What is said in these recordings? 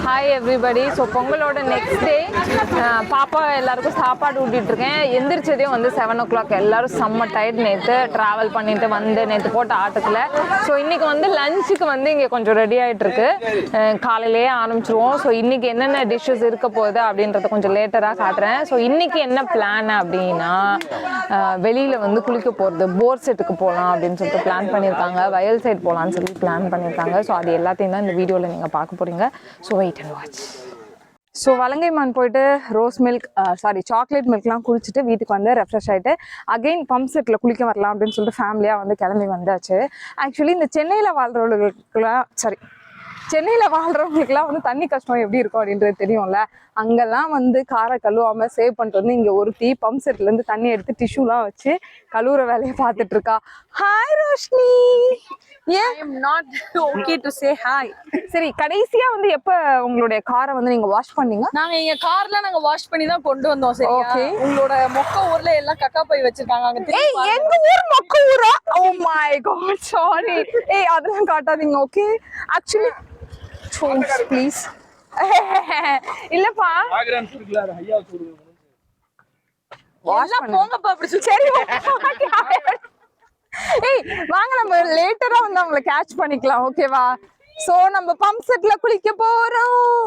Hi everybody. So பொங்கலோட next day பாப்பா எல்லாருக்கும் சாப்பாடு ஊட்டிகிட்ருக்கேன். எந்திரிச்சதே வந்து 7 o'clock. எல்லோரும் செம்ம டயர்ட். நேற்று ட்ராவல் பண்ணிட்டு வந்து நேற்று போட்ட ஆட்டத்தில். ஸோ இன்றைக்கி வந்து லஞ்சுக்கு வந்து இங்கே கொஞ்சம் ரெடி ஆகிட்டுருக்கு. காலையிலேயே ஆரம்பிச்சிருவோம். ஸோ இன்றைக்கி என்னென்ன டிஷ்ஷஸ் இருக்க போகுது அப்படின்றத கொஞ்சம் லேட்டராக காட்டுறேன். ஸோ இன்றைக்கி என்ன பிளான் அப்படின்னா வெளியில் வந்து குளிக்க போகிறது, போர் செட்டுக்கு போகலாம் அப்படின்னு சொல்லிட்டு பிளான் பண்ணியிருக்காங்க. வயல் சைடு போகலான்னு சொல்லி பிளான் பண்ணியிருக்காங்க. ஸோ அது எல்லாத்தையும் தான் இந்த வீடியோவில் நீங்கள் பார்க்க போகிறீங்க. So wait and watch. So Valangaiman போயிட்டு ரோஸ் மில்க் சாக்லேட் மில்க்லாம் குளிச்சுட்டு வீட்டுக்கு வந்து ரெஃப்ரெஷ் ஆகிட்டு அகெயின் பம்ப் செட்டில் குளிக்க வரலாம் அப்படின்னு சொல்லிட்டு ஃபேமிலியாக வந்து கிளம்பி வந்தாச்சு. ஆக்சுவலி இந்த சென்னையில் வாழ்கிறவங்களுக்குலாம் வந்து தண்ணி கஷ்டம் எப்படி இருக்கும் அப்படின்றது தெரியும்ல. அங்கெல்லாம் வந்து காரை கழுவாமல் சேவ் பண்ணிட்டு வந்து இங்கே ஒருத்தி பம்ப் செட்லேருந்து தண்ணி எடுத்து டிஷ்யூலாம் வச்சு கழுவுற வேலையை பார்த்துட்டு இருக்கா. ஹாய் ரோஷினி. சரி, கடைசியா வந்து எப்ப உங்களுடைய காரை வந்து நீங்க வாஷ் பண்ணீங்க? எங்க கார்ல நாங்க வாஷ் பண்ணி தான் கொண்டு வந்தோம். சரி, ஓகே. உங்களோட மொக்க ஊர்ல எல்லாம் கக்கா பை வச்சிருக்காங்க. அங்க எங்க ஊர் மொக்க ஊரா? Oh my God, sorry. அதெல்லாம் காட்டாதீங்க. Okay, actually please. இல்லப்பா, போங்கப்பா. அப்படி சரி, வாங்க நம்ம லேட்டரா வந்து அவங்களை கேட்ச் பண்ணிக்கலாம். ஓகேவா? சோ நம்ம பம்ப் செட்ல குளிக்க போறோம்.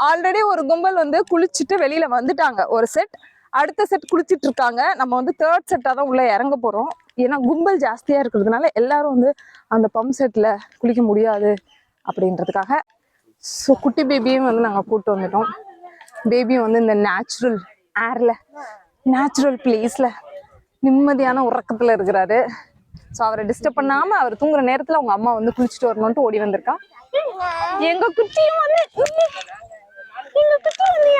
ஆல்ரெடி ஒரு கும்பல் வந்து குளிச்சுட்டு வெளியில வந்துட்டாங்க. ஒரு செட், அடுத்த செட் குளிச்சுட்டு இருக்காங்க. நம்ம வந்து தேர்ட் செட்டா தான் உள்ள இறங்க போறோம். ஏன்னா கும்பல் ஜாஸ்தியா இருக்கிறதுனால எல்லாரும் வந்து அந்த பம்ப் செட்ல குளிக்க முடியாது அப்படின்றதுக்காக. ஸோ குட்டி பேபியும் வந்து நாங்கள் கூப்பிட்டு வந்துட்டோம். பேபியும் வந்து இந்த நேச்சுரல் ஏர்ல, நேச்சுரல் பிளேஸ்ல நிம்மதியான உறக்கத்துல இருக்கிறாரு. ஸோ அவரை டிஸ்டர்ப் பண்ணாம அவர் தூங்குற நேரத்துல அவங்க அம்மா வந்து குளிச்சுட்டு வரணும்ட்டு ஓடி வந்திருக்கா. எங்க குட்டியும் வந்து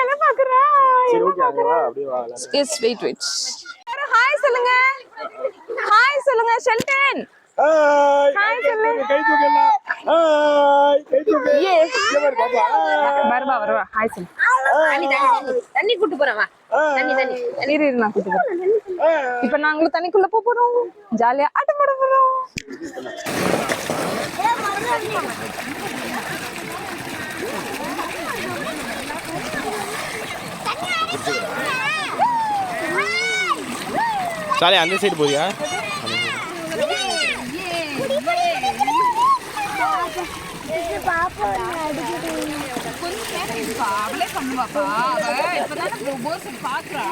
என்ன பாக்குறா? ஹாய் சொல்லுங்க, ஹாய் சொல்லுங்க ஷெல்டன். ஹாய் சொல்லுங்க. வருவா. ஹாய் சொல்லு. தண்ணி கூட்டு போறவா? நான் கூட்டு போறேன். இப்ப நாங்களும் தண்ணிக்குள்ள போறோம். ஜாலியா ஆட்டம் போட போறோம். சாலி அந்த சைடு போறியா? அவளே பண்ணுவாப்பா. இப்பதான் போஸ் பாக்குறா.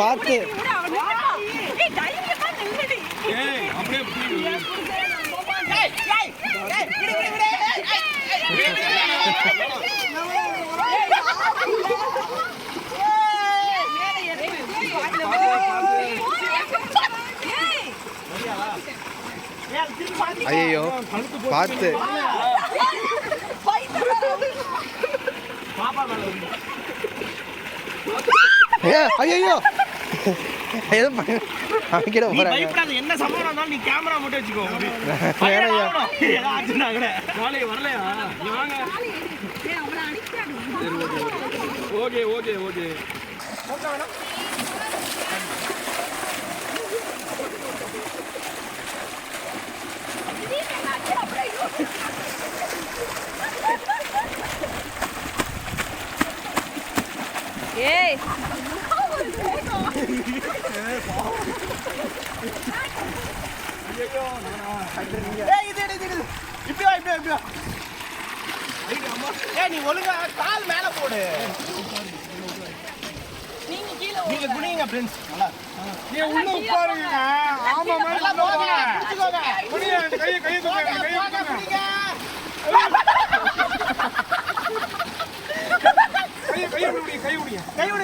பார்த்து ஐயோ பார்த்து ஐயோ என்ன சம்பவம் நீ கேமரா மட்டும் வச்சுக்கோ. Okay okay okay. ஏய் நீ ஒழுங்கா கால் மேல போடு. நீங்க குனிங்க ஃப்ரெண்ட்ஸ். நீ உள்ள உட்காருங்க. ஆமா மேல போங்க. புடிச்சுக்கோங்க. குனிங்க. கை தூக்குங்க.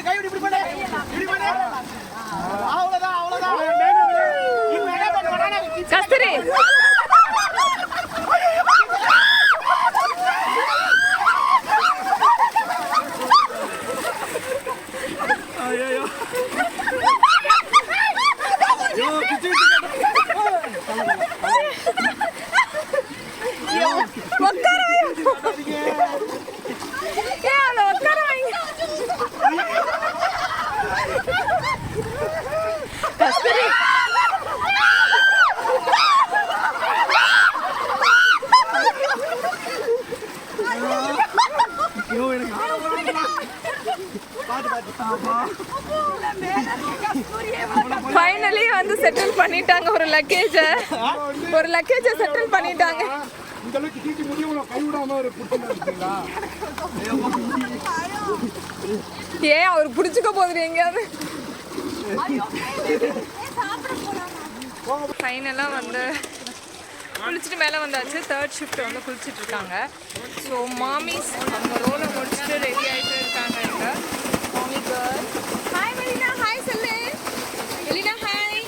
கை விடு இப்படி பண்ணு. அவ்வளவுதான். கஸ்தூரி ஃபைனலி வந்து செட்டில் பண்ணிட்டாங்க ஒரு லக்கேஜை செட்டில் பண்ணிட்டாங்க. இந்த அளவுக்கு தீட்டி முடியும் கைவிடாம ஒரு புடிச்சுங்களா? ஏன் அவர் பிடிச்சிக்க போகுது எங்கேயாவது? ஃபைனலாக வந்து குளிச்சுட்டு மேலே வந்தாச்சு. 3rd ஷிஃப்ட் வந்து குளிச்சுட்டு இருக்காங்க. ஸோ மாமிஸ் அவங்க ரோலை முடிச்சுட்டு ரெடி ஆகிட்டு இருக்காங்க. இங்கே மாமி கேர்ள். ஹாய் மெலினா, ஹாய் சொல்லு. மெலினா ஹாய்.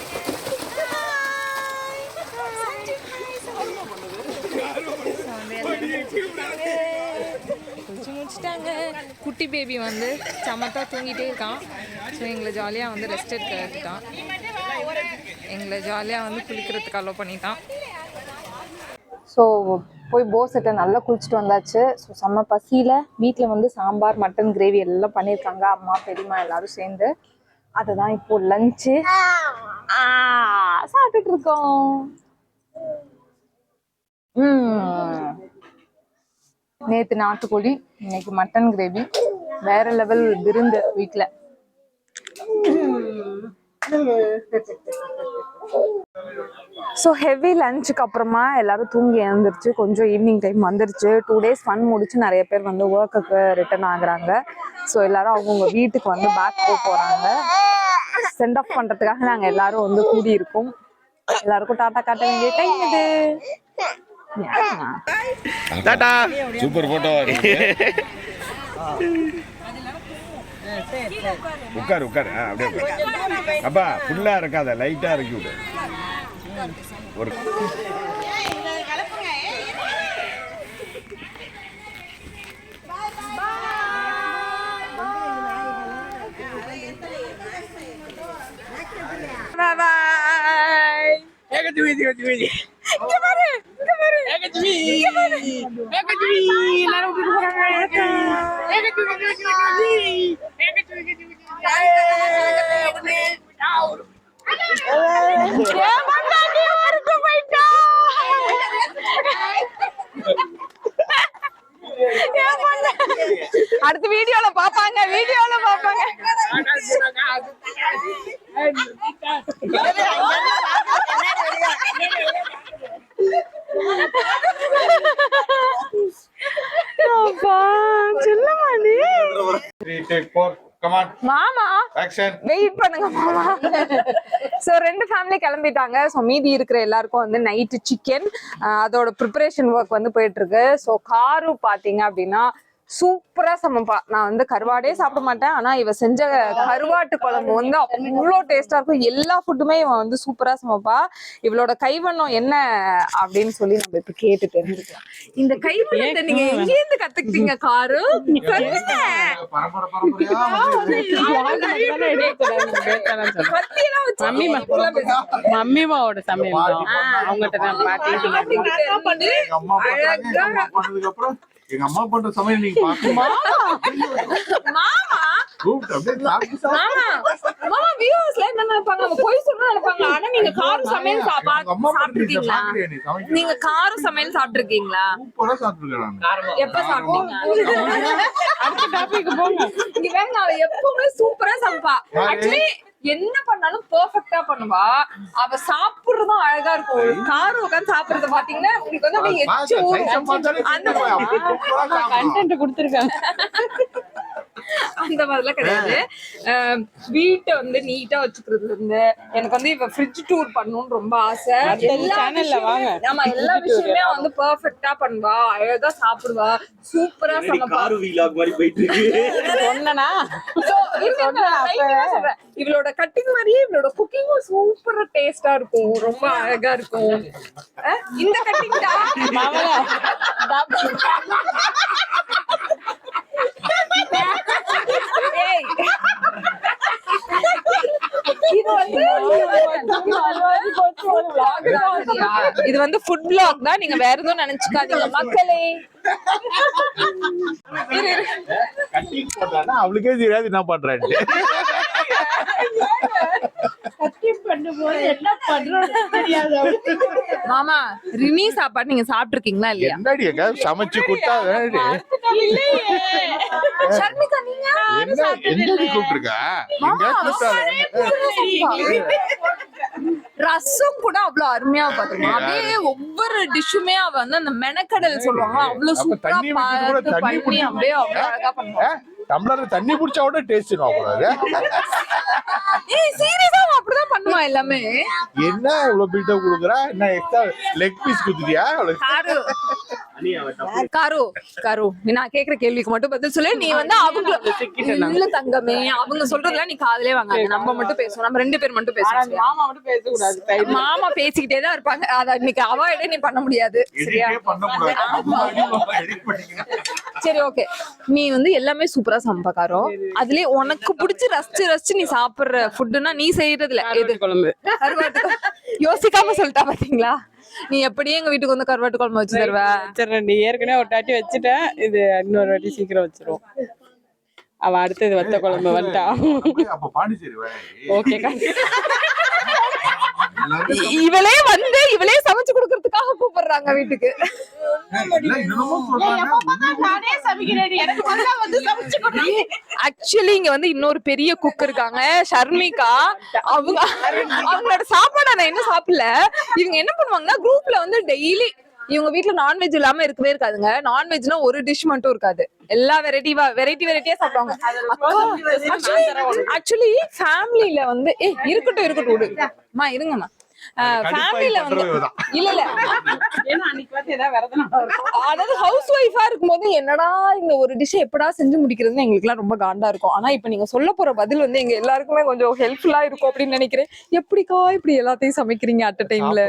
குளிச்சு முடிச்சுட்டாங்க. குட்டி பேபி வந்து சமத்தா தூங்கிட்டே இருக்கான். ஸோ எங்களை ஜாலியாக வந்து ரெஸ்ட் எடுக்க எடுத்துட்டான். எங்களை ஜாலியாக வந்து குளிக்கிறதுக்கு அலோவ் பண்ணிட்டான். ஸோ போய் போஸிட்ட நல்லா குளிச்சுட்டு வந்தாச்சு. ஸோ செம்ம பசியில் வீட்டில் வந்து சாம்பார், மட்டன் கிரேவி எல்லாம் பண்ணியிருக்காங்க. அம்மா பெரியம்மா எல்லாரும் சேர்ந்து அதுதான் இப்போ லஞ்சு சாப்பிட்டுட்டு இருக்கோம். நேற்று நாட்டுக்கோழி, இன்னைக்கு மட்டன் கிரேவி, வேற லெவல் விருந்து வீட்டில். ஸோ ஹெவி லஞ்சுக்கு அப்புறமா எல்லாரும் தூங்கி எழுந்திருச்சு. கொஞ்சம் ஈவினிங் டைம் வந்துருச்சு. 2 days ஃபன் முடிச்சு நிறைய பேர் வந்து ஒர்க்குக்கு ரிட்டர்ன் ஆகுறாங்க. ஸோ எல்லாரும் அவங்கவுங்க வீட்டுக்கு வந்து பேக் போகிறாங்க. சென்ட் ஆஃப் பண்ணுறதுக்காக நாங்கள் எல்லாரும் வந்து கூடி இருக்கோம். எல்லாருக்கும் டாட்டா காட்ட வேண்டிய டைம் இது. டாடா. Super photo. உட்காரு அப்படியே உட்காரு. அப்பா ஃபுல்லா இருக்காத, லைட்டா இறக்கி விடு. ஒரு அடுத்த வீடியோல பாப்பாங்க. மாமா வெயிட் பண்ணுங்க மாமா. சோ 2 ஃபேமிலி கிளம்பிட்டாங்க. சோ மீதி இருக்கிற எல்லாருக்கும் வந்து நைட்டு சிக்கன் அதோட ப்ரிப்பரேஷன் ஒர்க் வந்து போயிட்டு இருக்கு. சோ காரு பாத்தீங்க அப்படின்னா சூப்பரா சமைப்பா. நான் வந்து கருவாடே சாப்பிட மாட்டேன். ஆனா இவ செஞ்ச கருவாட்டு குழம்பு வந்து அவ்வளோ டேஸ்டா இருக்கும். எல்லா ஃபுட்டுமே இவன் வந்து சூப்பரா சமைப்பா. இவளோட கைவண்ணம் என்ன அப்படின்னு சொல்லி நம்ம இப்ப கேட்டு தெரிஞ்சுக்கலாம். இந்த கைவண்ணத்தை நீங்க எங்கேருந்து கத்துக்கிட்டீங்க காரு? மம்மிமாவோட சமையல் அவங்ககிட்ட எங்க அம்மா பண்ற சமையல் நீங்க பாக்கணும். நீங்க காரம் சமையல் சாப்பிட்டுருக்கீங்களா? எப்ப சாப்பிட்டீங்க? அடுத்த டாபிக் போங்க. எப்பவுமே சூப்பரா சமைப்பா. ஆக்சுவலி என்ன பண்ணாலும் பெர்ஃபெக்ட்டா பண்ணுவா. அவ சாப்பிடுறதும் அழகா இருக்கும். காரம் உட்காந்து சாப்பிடுறது பாத்தீங்கன்னா உங்களுக்கு வந்து அப்படியே எச்சு ஊறும். அந்த கண்டென்ட் கொடுத்துருக்காங்க. அந்த மாதிரிலாம் கிடையாது. வீட்டை வந்து நீட்டா வச்சுக்கிறதுல இருந்து எனக்கு வந்து இப்ப ஃப்ரிட்ஜ் டூர் பண்ணணும்னு ரொம்ப ஆசை. ஆமா, எல்லா விஷயமே வந்து பெர்ஃபெக்ட்டா பண்ணுவா. அழகா சாப்பிடுவா. சூப்பரா சமைப்பா. இவளோட கட்டிங் மாதிரியே இவளோட குக்கிங்கும் சூப்பரா டேஸ்டா இருக்கும். ரொம்ப அழகா இருக்கும். இந்த கட்டிங் இது வந்து ஃபுட் vlog தான். நீங்க வேற எதுவும் நினைச்சுக்காதீங்க மக்களே. அவளுக்கே தெரியாது என்ன பண்றாரு. மாமா ரினி சாப்பாடு நீங்க சாப்பிட்டுருக்கீங்களா இல்லையா? என்னடி எங்க சமைச்சு கொடுத்தா ஷர்மிகா நீங்க என்னடி கூப்பிட்டுருக்கா ரசம் கூட அவ்வளவு அருமையா பாத்துருமா. அப்படியே ஒவ்வொரு டிஷ்ஷுமே அவ வந்து அந்த மெனக்கடல் சொல்லுவாங்க அவ்வளவு சூப்பரா தண்ணி ஊத்தி கூட பார்த்து தண்ணி பண்ணி அப்படியே அவ்வளவு அழகா பண்ணுவாங்க. டம்ளர்ல தண்ணி குடிச்சா கூட டேஸ்ட் கூடாது. ஏய் சீரியஸா அப்படிதான் பண்ணுவா எல்லாமே. என்ன இவ்வளவு பில்டப் கொடுக்குறா? என்ன எக்ஸ்ட்ரா லெக் பீஸ் குடுத்துட்டியா? காரு காரு நான் கேக்குற கேள்விக்கு மட்டும் பதில் சொல்லு. நீ வந்து அவங்க இல்ல தங்கமே, அவங்க சொல்றதுல நீ காதுலயே வாங்காத. நம்ம மட்டும் பேசுவோம், நம்ம 2 பேர் மட்டும் பேசுவோம். மாமா மட்டும் பேசக்கூடாது. மாமா பேசிக்கிட்டே தான் இருப்பாங்க. அத இன்னைக்கு அவாய்டே நீ பண்ண முடியாது. சரியா? சரி ஓகே. நீ வந்து எல்லாமே சூப்பரா சமைப்பக்காரோ. அதுலயே உனக்கு பிடிச்சி ரசிச்சு நீ சாப்பிடுற ஃபுட்னா நீ செய்யறதுல எது? குழம்பு. கருவாட்டு யோசிக்காம சொல்லிட்டா பாத்தீங்களா? நீ எப்படியே எங்க வீட்டுக்கு வந்து கருவாட்டு குழம்பு வச்சு தருவ. வச்சிடறேன். ஏற்கனவே ஒரு வாட்டி வச்சுட்டேன். இது இன்னொரு வாட்டி சீக்கிரம் வச்சிரும். அவ அடுத்தது வத்த குழம்பு வந்துட்டா. அப்ப பாண்டிச்சேரி ஓகே. இவளே சமைச்சு கொடுக்கறதுக்காக கூப்பிடுறாங்க வீட்டுக்கு. ஆக்சுவலி இங்க வந்து இன்னொரு பெரிய குக் இருக்காங்க ஷர்மிகா. அவங்களோட சாப்பாடு நான் இன்னும் சாப்பிடல. இவங்க என்ன பண்ணுவாங்கன்னா குரூப்ல வந்து டெய்லி இவங்க வீட்டுல நான்வெஜ் இல்லாம இருக்கவே இருக்காதுங்க. நான்வெஜ்னா ஒரு டிஷ் மட்டும் இருக்காது, எல்லா வெரைட்டியா சாப்பிடுவாங்க. ஆக்சுவலி ஃபேமிலில வந்து இருக்கட்டும் விடுமா இருங்கம்மா. ஃபேமிலில வந்து இல்ல அதாவது ஹவுஸ் ஒய்ஃபா இருக்கும்போது என்னடா இந்த ஒரு டிஷ் எப்படா செஞ்சு முடிக்கிறதுன்னு எங்களுக்கு எல்லாம் ரொம்ப காண்டா இருக்கும். ஆனா இப்ப நீங்க சொல்ல போற பதில் வந்து எங்க எல்லாருக்குமே கொஞ்சம் ஹெல்ப்ஃபுல்லா இருக்கும் அப்படின்னு நினைக்கிறேன். எப்படிக்கா இப்படி எல்லாத்தையும் சமைக்கிறீங்க அட் டைம்ல?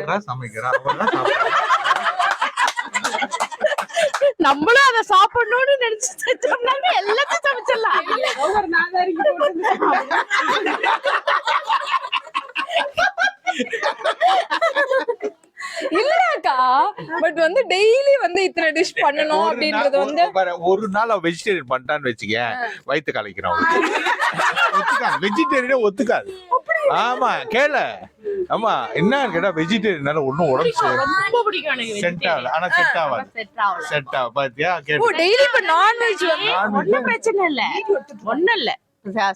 நம்மளும் அதை சாப்பிடணும்னு நினைச்சு செஞ்சோம்னாங்க எல்லாத்தையும் சமைச்சிடலாம். இல்லக்கா பட் வந்து டெய்லி வந்து இத்தனை டிஷ் பண்ணணும் அப்படின்றது வந்து ஒரு நாள் வெஜிடேரியன் பண்ணிட்டான்னு வச்சுக்க வயிற்று கலைக்கிறோம். வெஜிடேரியனே ஒத்துக்காது. ஆமா கேள. ஆமா என்ன கேட்டா வெஜிடேரியனால ஒன்னும் உடம்பு ரொம்ப பிடிக்கும் எனக்கு. செட் ஆகல. ஆனா செட் ஆகல பாத்தியா? டெய்லி இப்ப நான்வெஜ் ஒன்னும் பிரச்சனை இல்ல, ஒண்ணும் இல்ல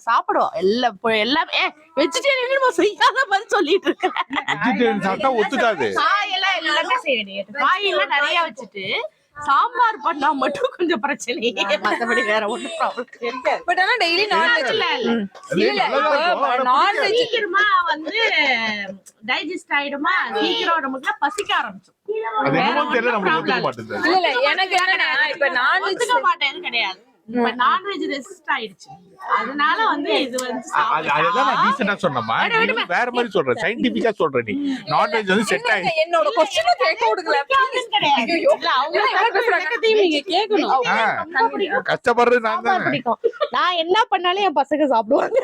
சாப்பிடுவோம். எல்லாமே வெஜிடேரியன் செய்யாத மாதிரி சொல்லிட்டு இருக்கேன். வெஜிடேரியன் சாப்பிட்டா ஒத்துக்காது. காயெல்லாம் எல்லாமே செய்யணும். காயெல்லாம் நிறைய வச்சுட்டு சாம்பார் பண்ணா மட்டும் கொஞ்சம் பிரச்சனை, மத்தபடி வேற ஒண்ணும் ப்ராப்ளம் இருக்காது. பட் ஆனா டெய்லி நான்வெஜ் இல்ல நான்வெஜ் சீக்கிரமா வந்து டைஜஸ்ட் ஆயிடுமா, சீக்கிரம் நமக்கு பசிக்க ஆரம்பிச்சு. அது என்னமோ தெரியல, நமக்கு ஒத்துக்க மாட்டேங்குது. இல்ல எனக்கு என்னன்னா இப்ப நான்வெஜ் ஒத்துக்க மாட்டேன்னு கிடையாது, நான்வெஜ் ரெசிஸ்ட் ஆயிடுச்சு. அதனால வந்து இது வந்து அதெல்லாம் நான் டீசென்ட்டா சொன்னேமா, வேற மாதிரி சொல்றேன், சயின்டிபிக்கா சொல்றேன். நீ நான்வெஜ் வந்து செட் ஆயிடுச்சு. என்னோட क्वेश्चन கேட்க விடுங்கள கிடையாது. இல்ல அவங்க நீங்க கேட்கணும். கஷ்டப்படுறது நான் தான். பிடிக்கும். நான் என்ன பண்ணாலும் என் பசங்க சாப்பிடுவாங்க.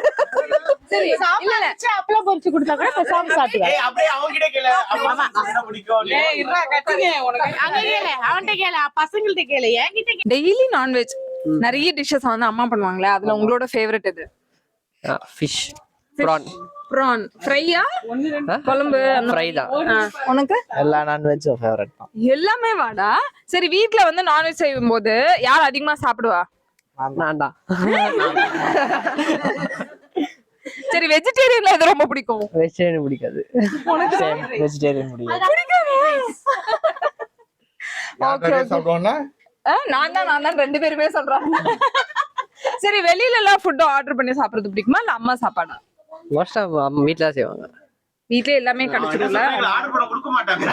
சரி இல்ல அப்பளம் பொரிச்சு கொடுத்தா கூட பேசாம சாப்பிடுவாங்க. அப்படியே அவங்க கிட்ட கேளு, என்ன பிடிக்கும்? ஏய் இருடா கட்டிங்க உனக்கு. அங்க கேளு, அவன்கிட்ட கேளு, பசங்கள்ட்ட கேளு, என்கிட்ட டெய்லி நான்வெஜ் நிறைய டிஷ்ஷஸ் வந்து அம்மா பண்ணுவாங்களே, அதுல உங்களோட ஃபேவரட் எது? ஃபிஷ் ப்ரான் ஃப்ரையா குழம்பு ஃப்ரை தான். உனக்கு எல்லா நான்வெஜ்ஜும் ஃபேவரட் தான். எல்லாமே வாடா. சரி வீட்ல வந்து நான்வெஜ் செய்யும்போது யார் அதிகமா சாப்பிடுவா? நான் தான். சரி வெஜிடேரியன்ல எது ரொம்ப பிடிக்கும்? வெஜிடேரியன் பிடிக்காது. வெஜிடேரியன் பிடிக்காது. சாப்பிடுவானா? நான் தான் 2 பேருமே சொல்றாங்க. சரி வெளியில எல்லாம் ஃபுட் ஆர்டர் பண்ணி சாப்பிடுறது பிடிக்குமா இல்ல அம்மா சாப்பாடா? மோஸ்டா வீட்ல தான் செய்வாங்க. வீட்ல எல்லாமே கிடைச்சிரும்ல. ஆர்டர் பண்ண கொடுக்க மாட்டாங்க.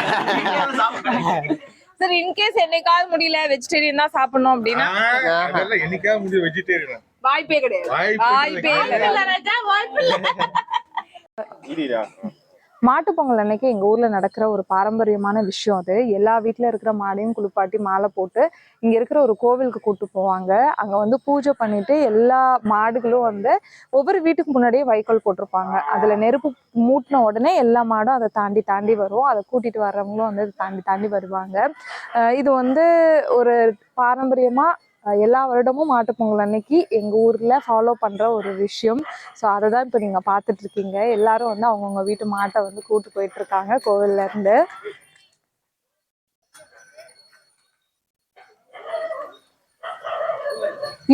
சரி இன்கேஸ் என்னைக்காவது முடியல வெஜிடேரியன் தான் சாப்பிடணும் அப்படின்னா அதெல்லாம் என்னைக்கா முடியும் வெஜிடேரியன் வாய்ப்பே கிடையாது. வாய்ப்பே இல்ல. மாட்டுப்பொங்கல் அன்னைக்கு எங்க ஊர்ல நடக்கிற ஒரு பாரம்பரியமான விஷயம் அது. எல்லா வீட்டுல இருக்கிற மாடையும் குளிப்பாட்டி மாலை போட்டு இங்க இருக்கிற ஒரு கோவிலுக்கு கூட்டு போவாங்க. அங்க வந்து பூஜை பண்ணிட்டு எல்லா மாடுகளும் வந்து ஒவ்வொரு வீட்டுக்கு முன்னாடியே வைக்கோல் போட்டிருப்பாங்க. அதுல நெருப்பு மூட்டின உடனே எல்லா மாடும் அதை தாண்டி வரும். அதை கூட்டிட்டு வர்றவங்களும் வந்து அதை தாண்டி வருவாங்க. இது வந்து ஒரு பாரம்பரியமா எல்லா வருடமும் மாட்டுப்பொங்கல் அன்னைக்கு எங்கள் ஊரில் ஃபாலோ பண்ணுற ஒரு விஷயம். ஸோ அதை தான் இப்போ நீங்கள் பார்த்துட்ருக்கீங்க. எல்லாரும் வந்து அவங்கவுங்க வீட்டு மாட்டை வந்து கூட்டு போயிட்டுருக்காங்க கோவில்லேருந்து.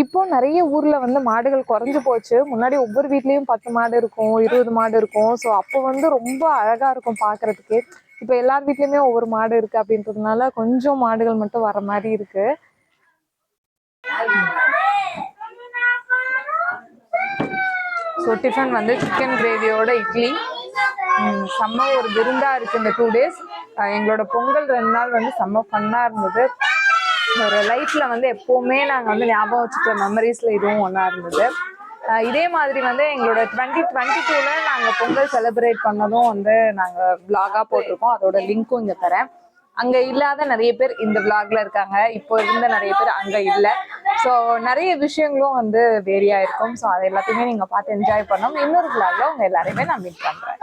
இப்போ நிறைய ஊர்ல வந்து மாடுகள் குறைஞ்சு போச்சு. முன்னாடி ஒவ்வொரு வீட்லயும் 10 மாடு இருக்கும், 20 மாடு இருக்கும். ஸோ அப்போ வந்து ரொம்ப அழகா இருக்கும் பார்க்கறதுக்கு. இப்போ எல்லார் வீட்லயுமே ஒவ்வொரு மாடு இருக்கு அப்படின்றதுனால கொஞ்சம் மாடுகள் மட்டும் வர மாதிரி இருக்கு. ஸோ டிஃபன் வந்து சிக்கன் கிரேவியோட இட்லி. செம்ம ஒரு விருந்தா இருக்கு இந்த 2 days. எங்களோட பொங்கல் 2 நாள் வந்து செம்ம ஃபன்னா இருந்தது. ஒரு லைஃப்ல வந்து எப்பவுமே நாங்கள் வந்து ஞாபகம் வச்சுக்கிற மெமரிஸ்ல இதுவும் ஒன்றா இருந்தது. இதே மாதிரி வந்து எங்களோட 2022ல நாங்கள் பொங்கல் செலிப்ரேட் பண்ணதும் வந்து நாங்கள் vlog-ஆ போட்டிருக்கோம். அதோட லிங்க்கும் இங்கே தரேன். அங்கே இல்லாத நிறைய பேர் இந்த vlog-ல இருக்காங்க. இப்போ இருந்த நிறைய பேர் அங்கே இல்லை. ஸோ நிறைய விஷயங்களும் வந்து வேரியா இருக்கும். ஸோ அது எல்லாத்தையுமே நீங்கள் பார்த்து என்ஜாய் பண்ணோம். இன்னொரு vlog-ல உங்கள் எல்லாரையுமே நான் மீட் பண்ணுறேன்.